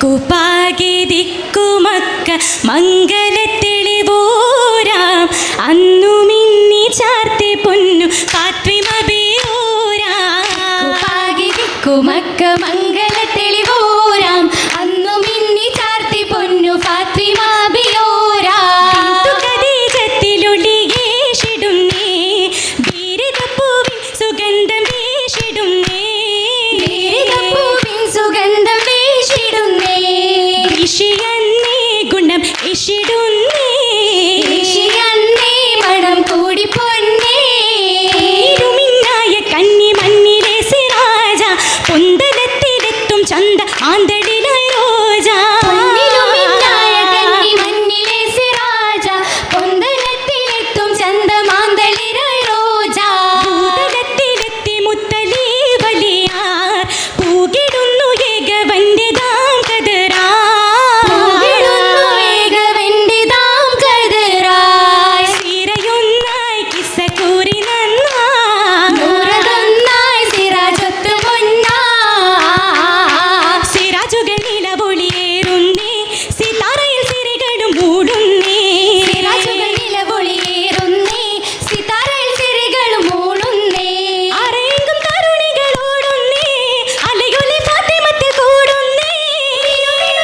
കുപാകെ ദിക്കുമക്ക മംഗലത്തെളിവോരാം അന്നു മിന്നി ചാർത്തി പൊന്നു ഫാത്വിമ ബിയോരാം. കുപാകെ ദിക്കുമക്ക മംഗലത്തെളിവോരാം അന്നു മിന്നി ചാർത്തി പൊന്നു ഫാത്വിമ ബിയോരാം. ഖദീജത്തിലൊളിയേഷിടുന്നേ ബീരിതപ്പൂവിൻ സുഗന്ധം വീശിടുന്നേ. ബീരിതപ്പൂവിൻ സുഗന്ധം വീശിടുന്നേ. ഋഷിയന്നേ ഗുണം ഇഷിടുന്നേ. ഋഷിയന്നേ മണം കൂടി പൊന്നേ. ഇരുമിന്നായ കന്നി മണ്ണിലെ സിറാജ പൊന്തലത്തിലെത്തും ചന്ത ആന്തടിലായി റോജ. പൊന്നിലുമിന്നായ കന്നി മണ്ണിലെ സിറാജ പൊന്തലത്തിലെത്തും ചന്തമാന്തളിരായി റോജ. ഭൂതലത്തിലെത്തി മുത്തലി വലിയാർ പൂകിടുന്നു ഏകവന്റെ ദാം കതിറാ. പൂകിടുന്നു ഏകവന്റെതാം കതിറായി. സിരയൊന്നായി കിസ്സ കൂറി നന്നാ. നൂറതൊന്നായി സിറാജൊത്തു പൊന്നാ. സിറാജുകൾ നിലവൊളിയേറുന്നേ സിതാരയിൽ സിരകളും മൂടുന്നേ. സിറാജുകൾ നിലവൊളിയേറുന്നേ സിതാരയിൽ സിരികളും മൂളുന്നേ. ആരെങ്കും തരുണികളോടുന്നേ അലയൊലി ഫാത്തിമത്തിൽ കൂടുന്നേ.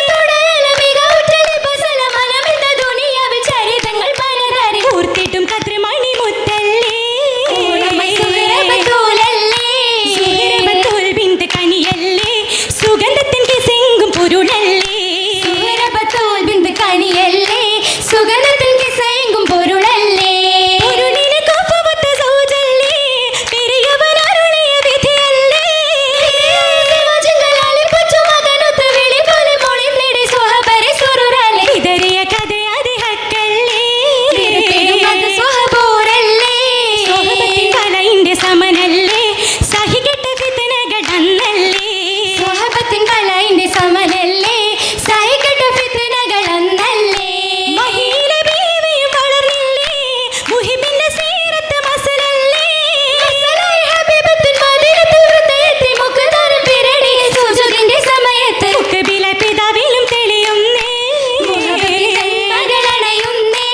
തുടയല മികവുറ്റ ലിബസല മനമിത ദുനിയാവിൽ ചരിതങ്ങൾ പലതരി. കൂർത്തിട്ടും കത്രിമണി മുത്തല്ലേ. ഓണമായി സുഹറബത്തൂലല്ലേ. സുഹറബത്തുൽ ബിന്ത് കനിയല്ലേ സുഗന്ധത്തിൻ കിസെങ്കും പൊരുളല്ലേ. സുഹറബത്തൂൽ ബിന്ത് കനിയല്ലേ സുഗന്ധത്തിൻ കിസയെങ്കും പൊരുളല്ലേ. പൊരുളിന് കോപ്പവത്ത സൗജല്ലേ പെരിയവൻ അരുളിയ വിധിയല്ലേ. ശിവജിങ്കലാലിൽ കൊച്ചുമകനൊത്ത് വിളി പോലെ മൊളിന്നിടി സ്വഹബരെ സുറുരല്ലേ. ഇതറിയ കഥയാതി ഹക്കല്ലേ. തിരുത്തിടും അത് സ്വഹബൂരല്ലേ. സ്വഹബത്തിൻ കലയിന്റെ സമനല്ലേ സഹികെട്ട ഫിത്നകളന്നല്ലേ. സ്വഹബത്തിൻ കലയിന്റെ സമനല്ലേ സഹികെട്ട ഫിത്നകളന്നല്ലേ. മഹീല ബീവിയും വളർന്നില്ലേ മുഹിബിന്റെ സീറത്ത് മസലല്ലേ. മസലായി ഹബീബത്തിൻ മദീനത്തുൽ ഹൃദയത്തിൽ മുഖദാരം പിരടിയ സുജൂദിന്റെ സമയത്ത് മുഖബില പിതാവിലും തെളിയുന്നേ. മുഹബത്തിൻ മകളണയുന്നേ.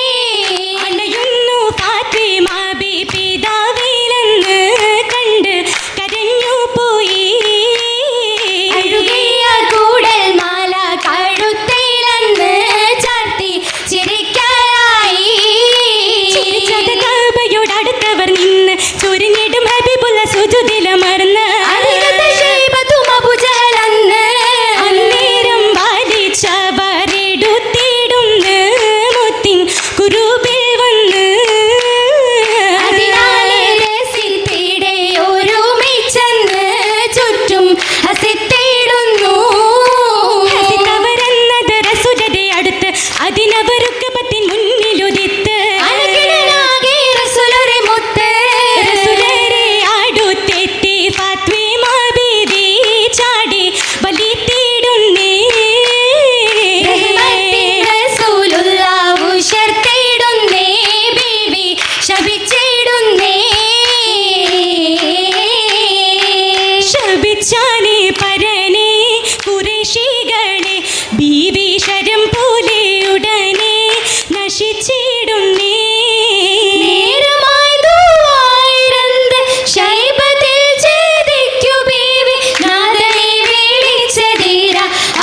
അണയുന്നു ഫാത്തിമ ബി പിതാവിലെന്ന് കണ്ട് കരഞ്ഞു പോയി. അഴുകിയ കൂടൽ മാല കഴുത്തിലന്ന് ചാർത്തി ചിരിക്കാനായി. ചിരിച്ചത് കഅബയോടടുത്തവർ നിന്ന് ചൊരിഞ്ഞിടും ഹബീബുള്ള സുജൂദിലമർന്ന്. അരികത്തെ ശൈബത്തും അബൂജഹലന്ന്. അന്നേരം വലിച്ചവരെടുത്തിടുന്ന് മുത്തിൻ കുരുബിൽ വന്ന്. അതിനാലെ രസിത്തിടെ ഒരുമിച്ചെന്ന് ചുറ്റും ഹസിത്തിടുന്നു. ഹസിതവരെന്നത് റസൂലരുടെ അടുത്ത് അതിനവരുക്കബത്തിൻ മുന്നിലുദിത്ത്. അഴകിടനാകെ റസൂലൊരു മുത്ത്. റസൂലരെ അടുത്തെത്തി ഫാത്വിമ ബീവി ചാടി വലിത്തിടുന്നേ. റഹ്മത്തിൻ റസൂലുള്ളാഹ് ഉശർത്തിടുന്നേ. ബീവി ശപിച്ചിടുന്നേ. ശപിച്ചാനേ പരനെ ഖുറൈശികളെ ബീവി ശരം പോലെ ഉടനെ നശിച്ചിടുന്നേ. നേരമായി ദുആയിരന്ത് ശൈബത്തിൽ ഛേദിക്കു ബീവി നാദനെ വിളിച്ചതീര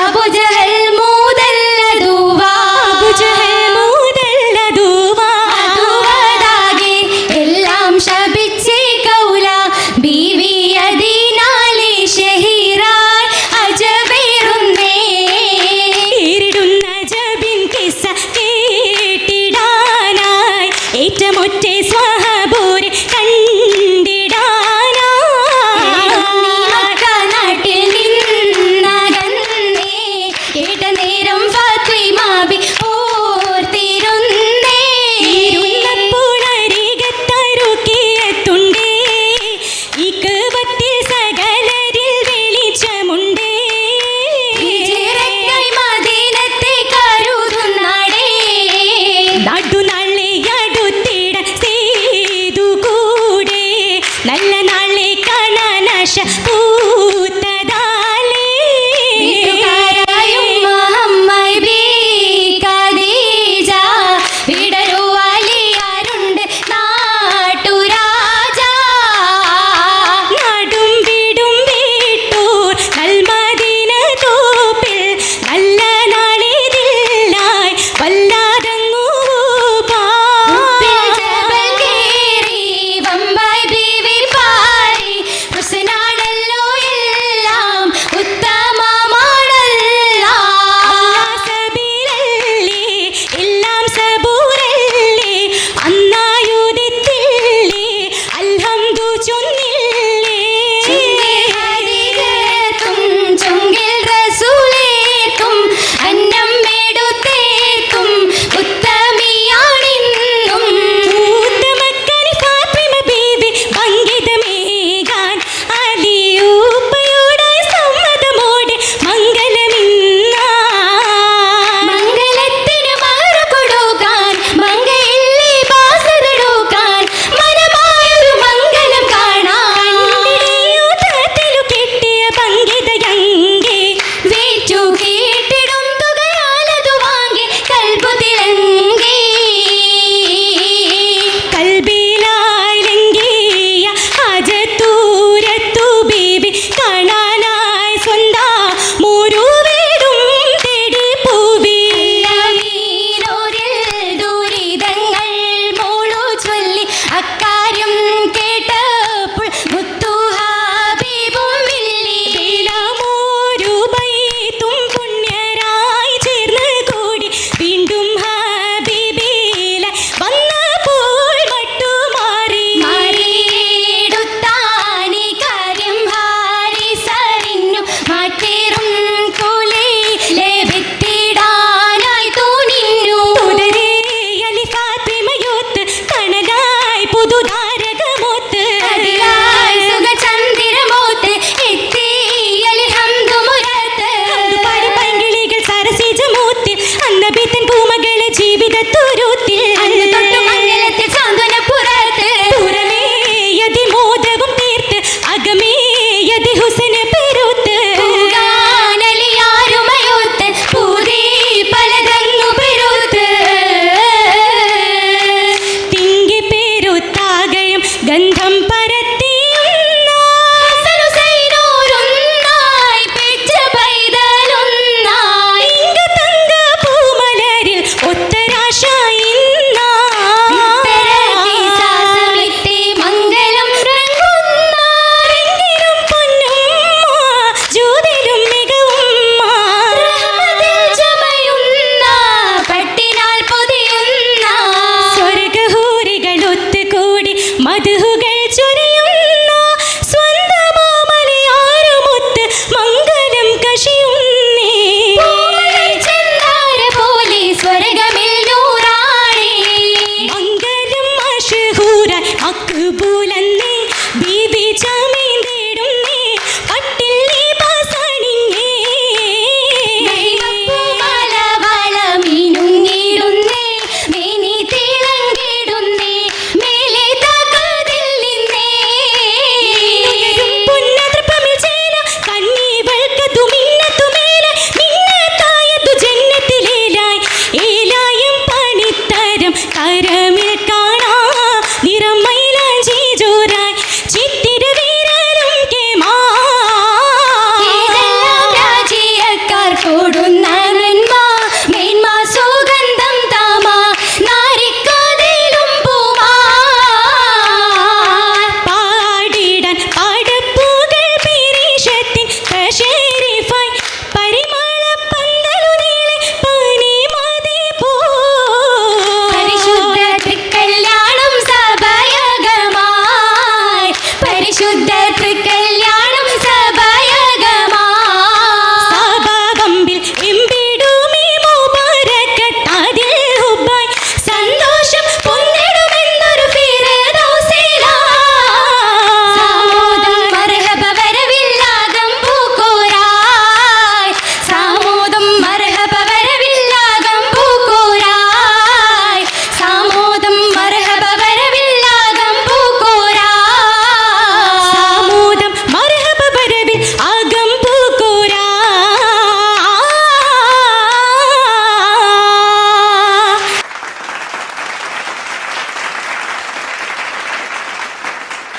അബൂജഹൽ മൂതല്ല ദുവാ. അബൂജഹൽ മൂതല്ല ദുവാ. അതുവതാകെ എല്ലാം ശപിച്ചേ കൗല ബീവി അതിനാലെ ഷഹീറായി അജബേറുന്നേ. ഈരിടുന്ന ജബിൻ കിസ്സ കേട്ടിടാനായി ഏറ്റമുറ്റ സ്വഹബൂരെ കണ്ടിടാനായി. മക്ക നാട്ടിൽ നിന്നകന്നേ കേട്ട നേരം ഫാത്വിമ ബി ഓർത്തിരുന്നേ. ഇരുന്നപ്പോഴരികത്തരുക്കിയെത്തുണ്ടേ ഇക്കവത്തിൽ സകലരിൽ വെളിച്ചമുണ്ടേ. ഹിജ്റയ്ക്കായി മദീനത്തെ കരുതുന്നാടേ. നടുനാളെ അടുത്തിട ചെയ്തു കൂടെ നല്ല നാളെ കാണാനാശ പൂത്തതാലേ. വീട്ടുകാരായും ഗന്ധം